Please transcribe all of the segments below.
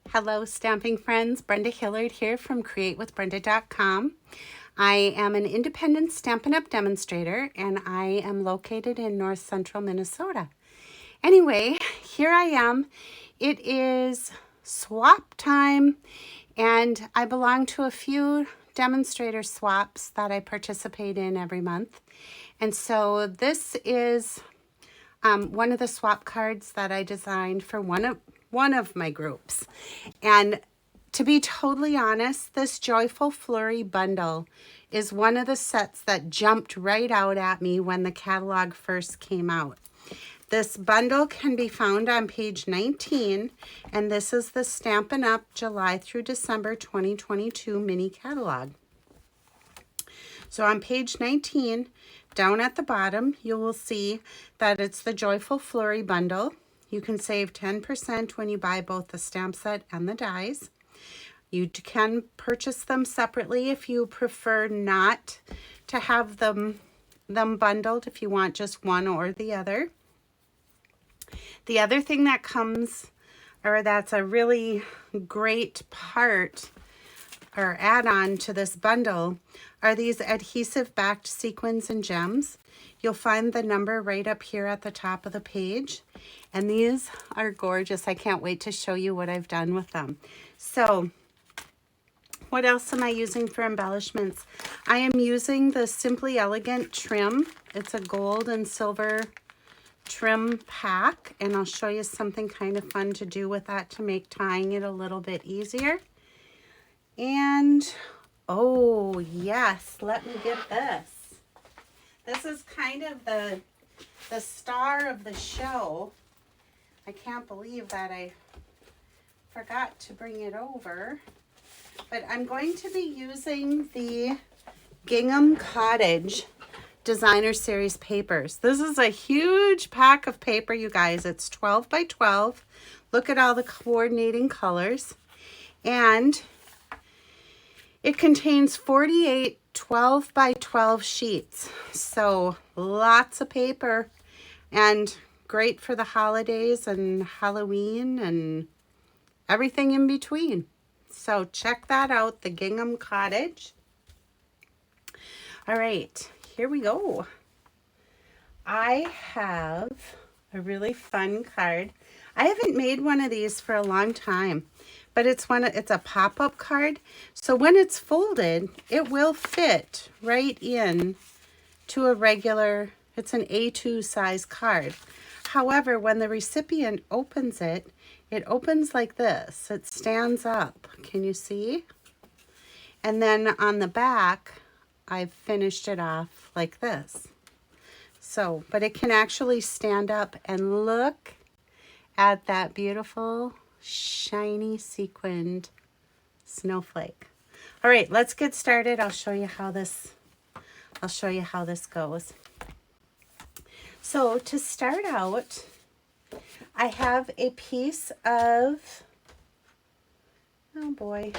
Hello, stamping friends. Brenda Hillard here from createwithbrenda.com. I am an independent Stampin' Up! Demonstrator, and I am located in north central Minnesota. Anyway, here I am. It is swap time, and I belong to a few demonstrator swaps that I participate in every month. And so this is one of the swap cards that I designed for one of my groups. And to be totally honest, this Joyful Flurry bundle is one of the sets that jumped right out at me when the catalog first came out. This bundle can be found on page 19, and this is the Stampin' Up! July through December 2022 mini catalog. So on page 19, down at the bottom, you will see that it's the Joyful Flurry bundle. You can save 10% when you buy both the stamp set and the dies. You can purchase them separately if you prefer not to have them bundled, if you want just one or the other. The other thing that comes, or that's a really great part or add-on to this bundle, are these adhesive backed sequins and gems. You'll find the number right up here at the top of the page. And these are gorgeous. I can't wait to show you what I've done with them. So, what else am I using for embellishments? I am using the Simply Elegant trim. It's a gold and silver trim pack, and I'll show you something kind of fun to do with that to make tying it a little bit easier. And, oh yes, let me get this. This is kind of the star of the show. I can't believe that I forgot to bring it over. But I'm going to be using the Gingham Cottage Designer Series papers. This is a huge pack of paper, you guys. It's 12 by 12. Look at all the coordinating colors. And it contains 48 12 by 12 sheets. So lots of paper and great for the holidays and Halloween and everything in between. So check that out, the Gingham Cottage. All right, here we go. I have a really fun card. I haven't made one of these for a long time, but it's a pop-up card. So when it's folded, it will fit right in to a regular, it's an A2 size card. However, when the recipient opens it, it opens like this. It stands up. Can you see? And then on the back, I've finished it off like this. So, but it can actually stand up, and look at that beautiful shiny sequined snowflake. All right, let's get started. I'll show you how this goes. So to start out, I have a piece of, oh boy,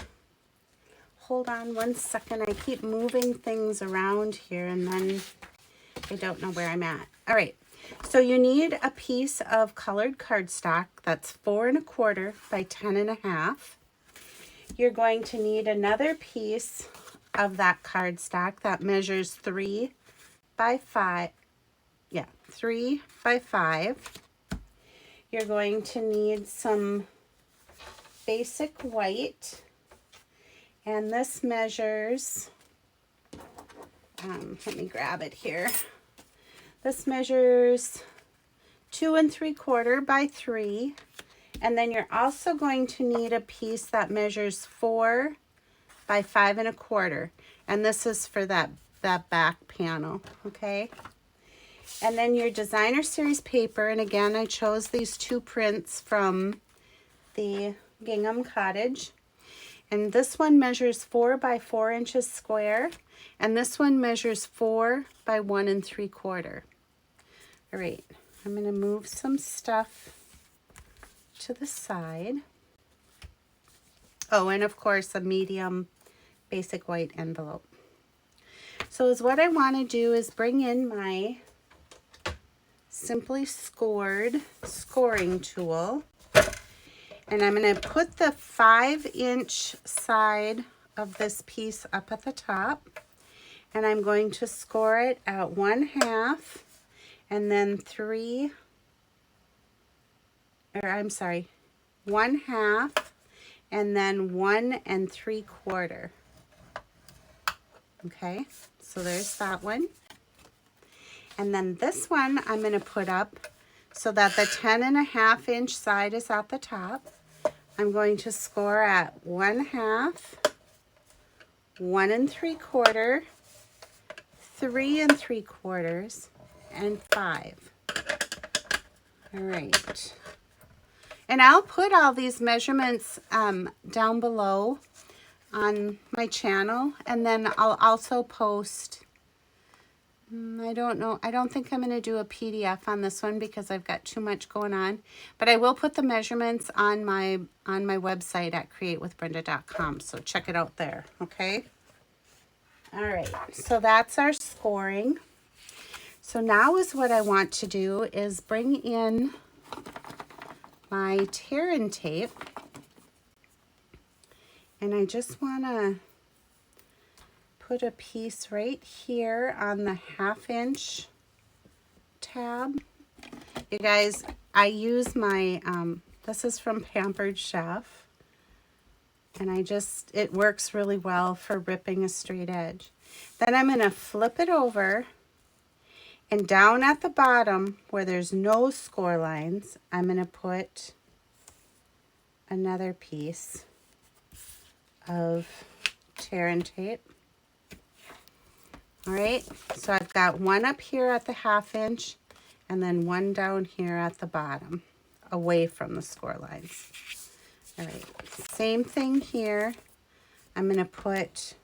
hold on one second. I keep moving things around here and then I don't know where I'm at. All right, so you need a piece of colored cardstock that's 4 1/4 by 10 1/2. You're going to need another piece of that cardstock that measures 3 by 5. Yeah, 3 by 5. You're going to need some basic white, and this measures, let me grab it here. This measures 2 3/4 by 3. And then you're also going to need a piece that measures 4 by 5 1/4. And this is for that back panel, okay? And then your Designer Series paper, and again, I chose these two prints from the Gingham Cottage. And this one measures 4 by 4 inches square, and this one measures 4 by 1 3/4. All right, I'm going to move some stuff to the side. Oh, and of course, a medium basic white envelope. So what I want to do is bring in my Simply Scored scoring tool. And I'm going to put the 5-inch side of this piece up at the top. And I'm going to score it at 1/2 and then 1/2 and then 1 3/4. Okay, so there's that one. And then this one I'm going to put up so that the 10.5-inch side is at the top. I'm going to score at 1/2, 1 3/4, 3 3/4, and 5. All right. And I'll put all these measurements down below on my channel, and then I'll also post, I don't think I'm going to do a PDF on this one because I've got too much going on, but I will put the measurements on my website at createwithbrenda.com, so check it out there, okay? All right, so that's our scoring. So now is what I want to do is bring in my tear-in tape, and I just want to put a piece right here on the 1/2-inch tab. You guys, I use my, this is from Pampered Chef, and it works really well for ripping a straight edge. Then I'm going to flip it over, and down at the bottom where there's no score lines, I'm going to put another piece of tear-in tape. All right, so I've got one up here at the 1/2-inch and then one down here at the bottom, away from the score lines. All right, same thing here. I'm going to put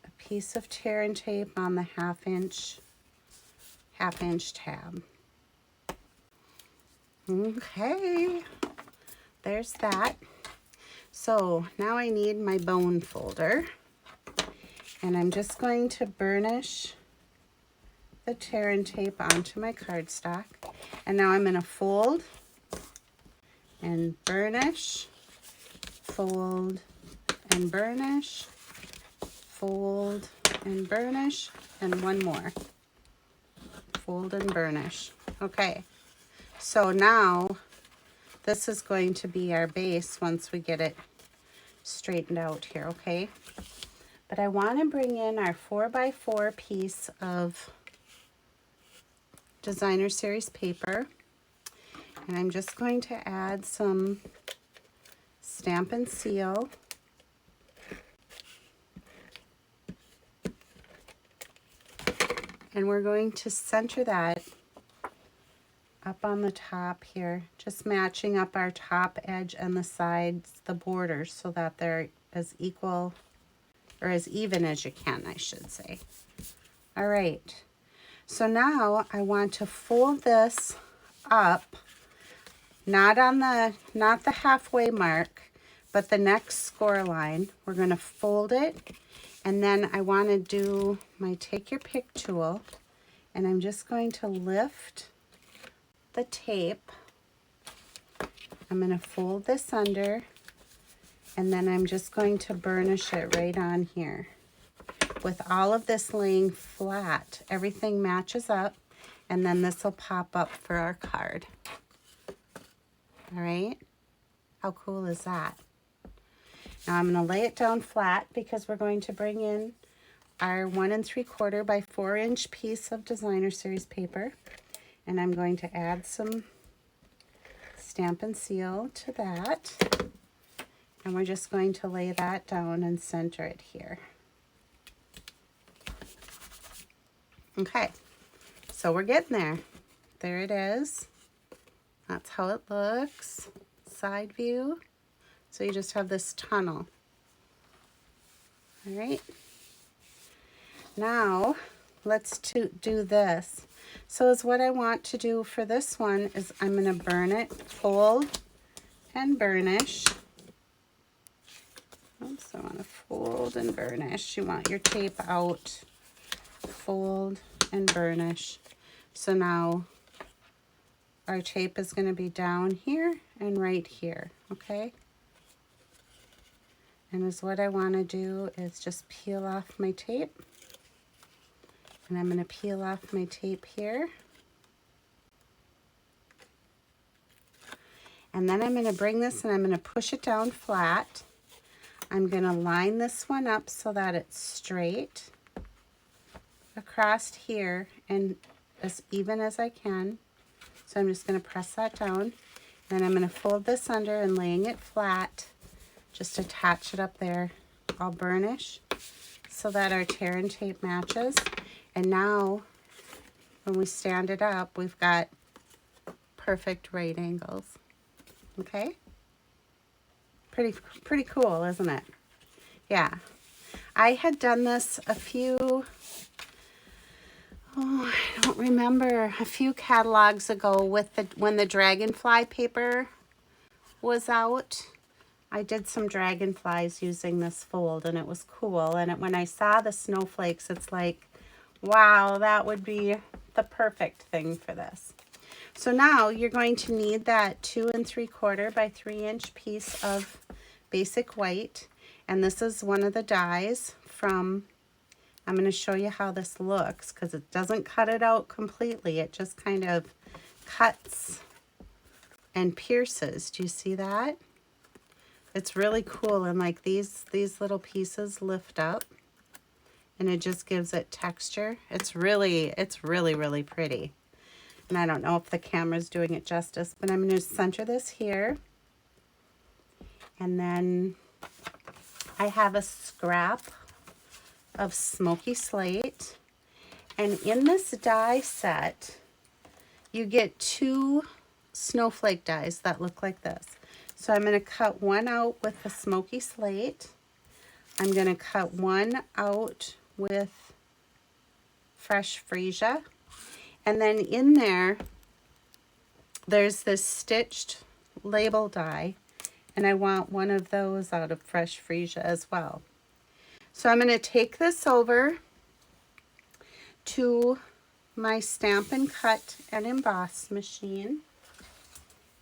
a piece of tear-in tape on the 1/2-inch tab. Okay, there's that. So now I need my bone folder, and I'm just going to burnish the tear-in tape onto my cardstock. And now I'm going to fold and burnish, fold and burnish, fold and burnish, and one more. Fold and burnish. Okay, so now this is going to be our base once we get it straightened out here, okay? But I want to bring in our 4x4 piece of designer series paper, and I'm just going to add some Stamp and Seal. And we're going to center that up on the top here, just matching up our top edge and the sides, the borders, so that they're as equal or as even as you can, I should say. All right, so now I want to fold this up, not the halfway mark, but the next score line. We're going to fold it, and then I want to do my take your pick tool, and I'm just going to lift the tape. I'm going to fold this under, and then I'm just going to burnish it right on here. With all of this laying flat, everything matches up, and then this will pop up for our card. All right, how cool is that? Now I'm going to lay it down flat because we're going to bring in our 1 3/4 by 4-inch piece of designer series paper, and I'm going to add some Stamp and Seal to that, and we're just going to lay that down and center it here. Okay, so we're getting there. There it is. That's how it looks. Side view. So you just have this tunnel. All right. Now let's do this. So is what I want to do for this one is I'm going to burn it, fold and burnish. Oops, I want to fold and burnish. You want your tape out, fold and burnish. So now our tape is going to be down here and right here, okay? And is what I want to do is just peel off my tape. And I'm going to peel off my tape here. And then I'm going to bring this and I'm going to push it down flat. I'm going to line this one up so that it's straight across here and as even as I can. So I'm just going to press that down. Then I'm going to fold this under and laying it flat, just attach it up there. I'll burnish so that our tear and tape matches. And now when we stand it up, we've got perfect right angles. Okay? Pretty cool, isn't it? Yeah. I had done this a few, I don't remember, a few catalogs ago with when the dragonfly paper was out. I did some dragonflies using this fold and it was cool. And when I saw the snowflakes, it's like, wow, that would be the perfect thing for this. So now you're going to need that 2 3/4 by 3 inch piece of basic white. And this is one of the dies from, I'm going to show you how this looks because it doesn't cut it out completely. It just kind of cuts and pierces. Do you see that? It's really cool. And like these little pieces lift up and it just gives it texture. It's really pretty. And I don't know if the camera's doing it justice, but I'm going to center this here. And then I have a scrap of smoky slate. And in this die set, you get 2 snowflake dies that look like this. So I'm going to cut one out with the smoky slate. I'm going to cut one out with fresh freesia. And then in there, there's this stitched label die, and I want one of those out of fresh freesia as well. So I'm going to take this over to my Stamp and Cut and Emboss machine.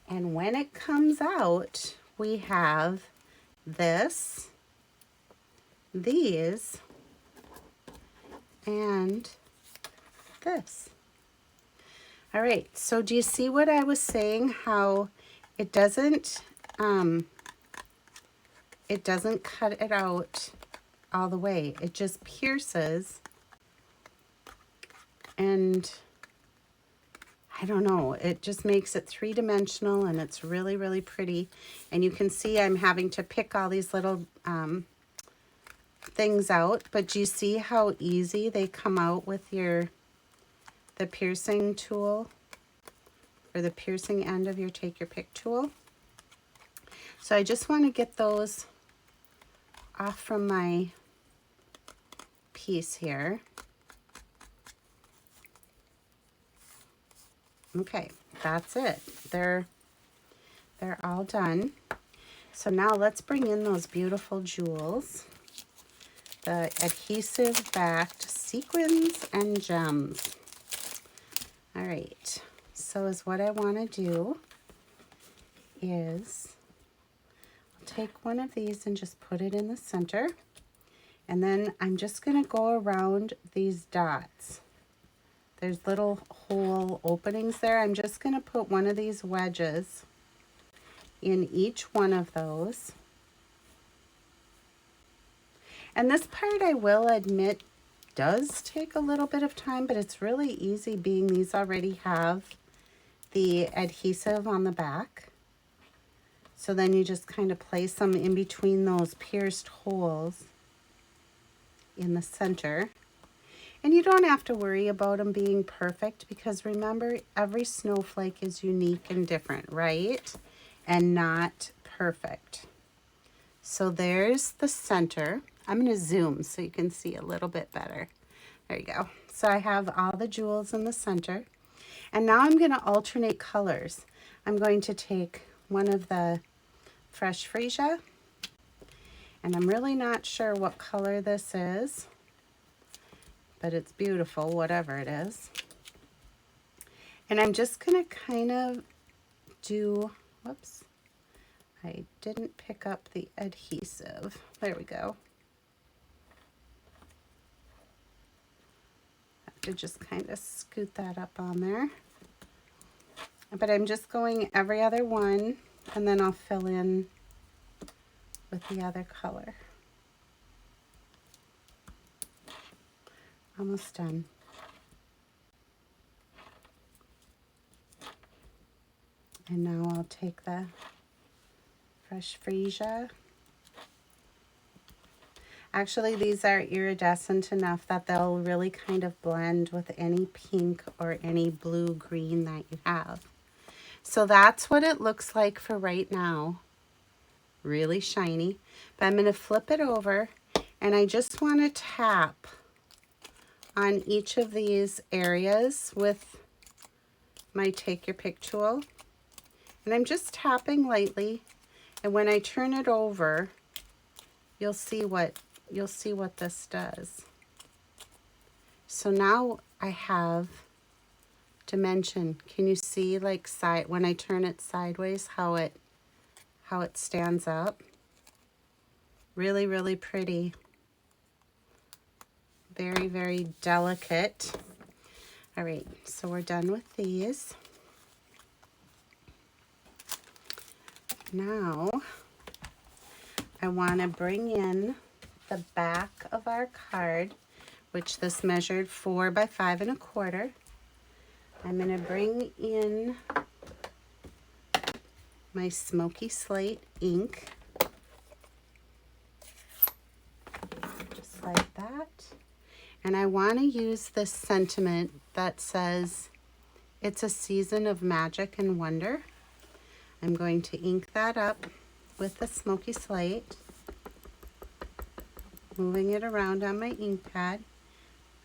And when it comes out, we have this, these, and this. All right, so do you see what I was saying? How it doesn't cut it out all the way. It just pierces, and I don't know, it just makes it 3-dimensional, and it's really pretty. And you can see I'm having to pick all these little things out, but do you see how easy they come out with the piercing tool, or the piercing end of your Take Your Pick tool? So I just want to get those off from my piece here. Okay, that's it. They're all done. So now let's bring in those beautiful jewels. The adhesive backed sequins and gems. All right, so is what I want to do is I'll take one of these and just put it in the center. And then I'm just going to go around these dots. There's little hole openings there. I'm just going to put one of these wedges in each one of those. And this part, I will admit, does take a little bit of time, but it's really easy being these already have the adhesive on the back. So then you just kind of place them in between those pierced holes in the center. And you don't have to worry about them being perfect, because remember, every snowflake is unique and different, right? And not perfect. So there's the center. I'm going to zoom so you can see a little bit better. There you go. So I have all the jewels in the center. And now I'm going to alternate colors. I'm going to take one of the fresh freesia, and I'm really not sure what color this is, but it's beautiful, whatever it is. And I'm just going to kind of do, whoops, I didn't pick up the adhesive. There we go. Have to just kind of scoot that up on there. But I'm just going every other one, and then I'll fill in with the other color. Almost done. And now I'll take the fresh freesia. Actually, these are iridescent enough that they'll really kind of blend with any pink or any blue-green that you have. So that's what it looks like for right now. Really shiny. But I'm going to flip it over, and I just want to tap on each of these areas with my Take Your Pick tool. And I'm just tapping lightly, and when I turn it over, you'll see what this does. So now I have dimension. Can you see, like, when I turn it sideways, how it stands up? Really, really pretty. Very, very delicate. All right, so we're done with these. Now I want to bring in the back of our card, which this measured 4 by 5 1/4. I'm going to bring in my smoky slate ink, just like that. And I want to use this sentiment that says, "It's a season of magic and wonder." I'm going to ink that up with the smoky slate, moving it around on my ink pad.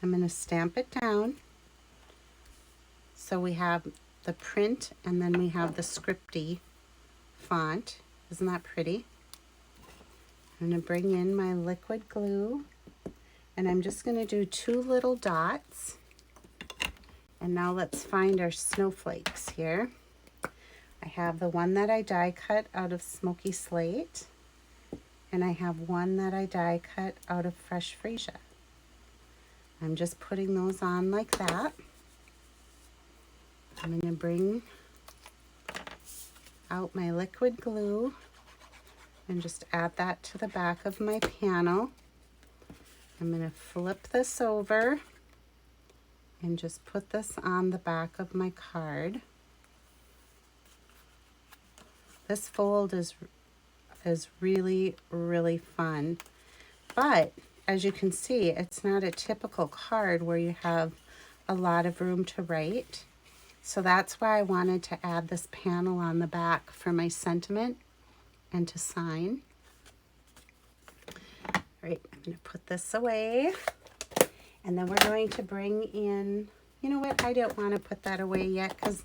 I'm going to stamp it down. So we have the print, and then we have the scripty font. Isn't that pretty? I'm going to bring in my liquid glue, and I'm just going to do 2 little dots. And now let's find our snowflakes here. I have the one that I die cut out of smoky slate, and I have one that I die cut out of fresh freesia. I'm just putting those on like that. I'm going to bring out my liquid glue and just add that to the back of my panel. I'm going to flip this over and just put this on the back of my card. This fold is really, really fun. But as you can see, it's not a typical card where you have a lot of room to write. So that's why I wanted to add this panel on the back for my sentiment and to sign. All right, I'm going to put this away. And then we're going to bring in, you know what, I don't want to put that away yet because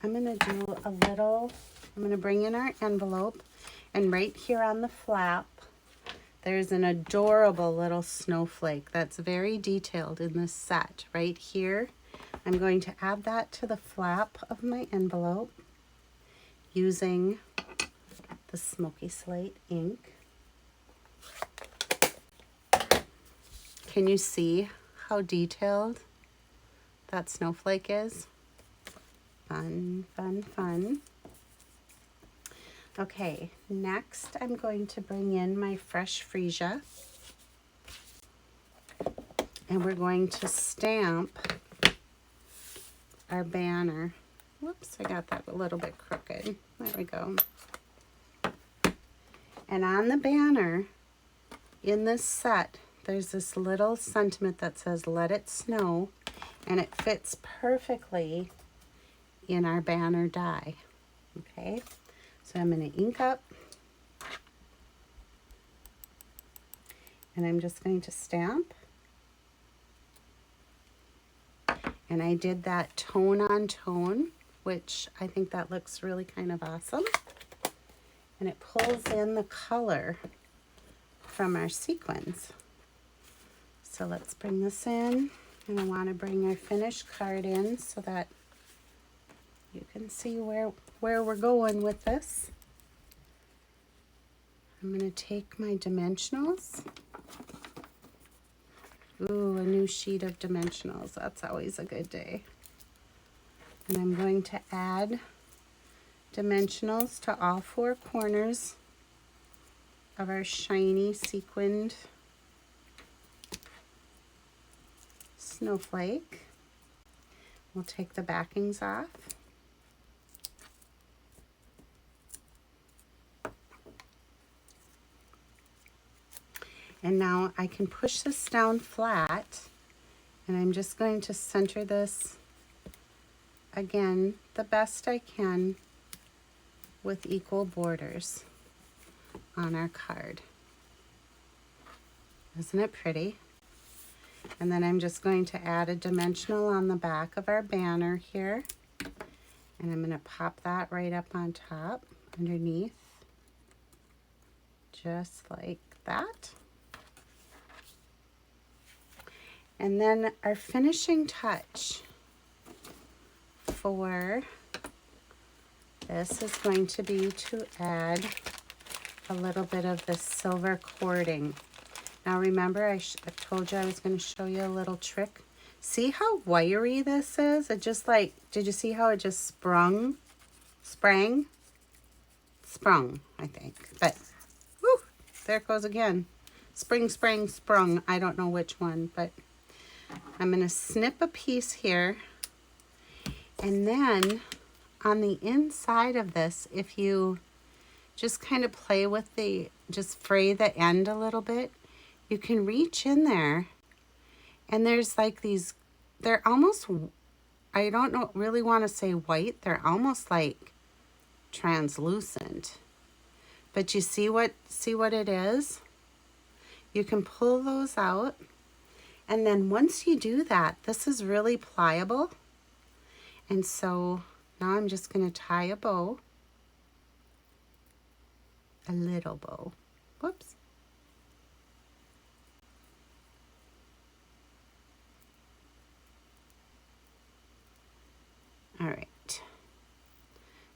I'm going to do a little, I'm going to bring in our envelope, and right here on the flap, there's an adorable little snowflake that's very detailed in this set. Right here, I'm going to add that to the flap of my envelope using the smoky slate ink. Can you see how detailed that snowflake is? Fun, fun, fun. Okay, next I'm going to bring in my fresh freesia, and we're going to stamp our banner. Whoops, I got that a little bit crooked. There we go. And on the banner in this set, there's this little sentiment that says, "Let it snow," and it fits perfectly in our banner die. Okay, so I'm going to ink up, and I'm just going to stamp. And I did that tone on tone, which I think that looks really kind of awesome. And it pulls in the color from our sequins. So let's bring this in, and I want to bring our finished card in so that can see where we're going with this. I'm going to take my dimensionals. Ooh, a new sheet of dimensionals. That's always a good day. And I'm going to add dimensionals to all four corners of our shiny sequined snowflake. We'll take the backings off. And now I can push this down flat, and I'm just going to center this again the best I can with equal borders on our card. Isn't it pretty? And then I'm just going to add a dimensional on the back of our banner here, and I'm going to pop that right up on top underneath, just like that. And then our finishing touch for this is going to be to add a little bit of this silver cording. Now remember, I told you I was going to show you a little trick. See how wiry this is? It just like, did you see how it just sprung, I think. But, whoo, there it goes again. Spring, sprang, sprung. I don't know which one, but I'm going to snip a piece here. And then on the inside of this, if you just kind of play with just fray the end a little bit, you can reach in there, and there's like these, they're almost, I don't know, really want to say white, they're almost like translucent. But you see what it is? You can pull those out, and then once you do that, this is really pliable. And so now I'm just going to tie a bow, a little bow. Whoops. All right,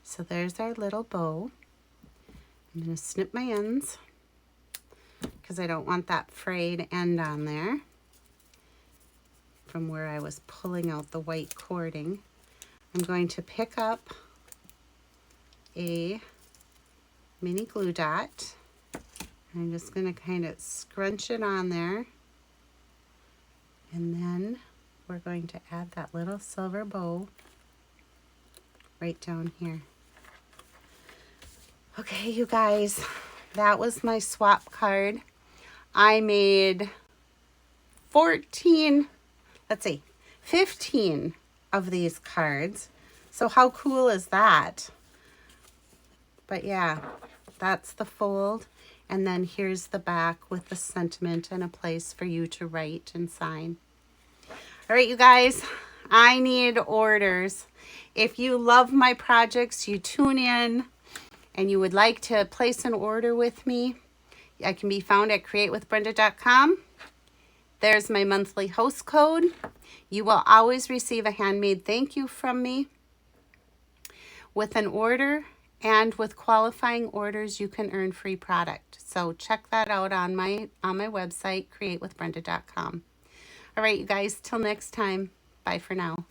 so there's our little bow. I'm going to snip my ends because I don't want that frayed end on there from where I was pulling out the white cording. I'm going to pick up a mini glue dot. I'm just going to kind of scrunch it on there, and then we're going to add that little silver bow right down here. Okay, you guys, that was my swap card. I made 15 of these cards. So how cool is that? But yeah, that's the fold. And then here's the back with the sentiment and a place for you to write and sign. All right, you guys, I need orders. If you love my projects, you tune in, and you would like to place an order with me, I can be found at createwithbrenda.com. There's my monthly host code. You will always receive a handmade thank you from me with an order, and with qualifying orders, you can earn free product. So check that out on my website, createwithbrenda.com. All right, you guys, till next time. Bye for now.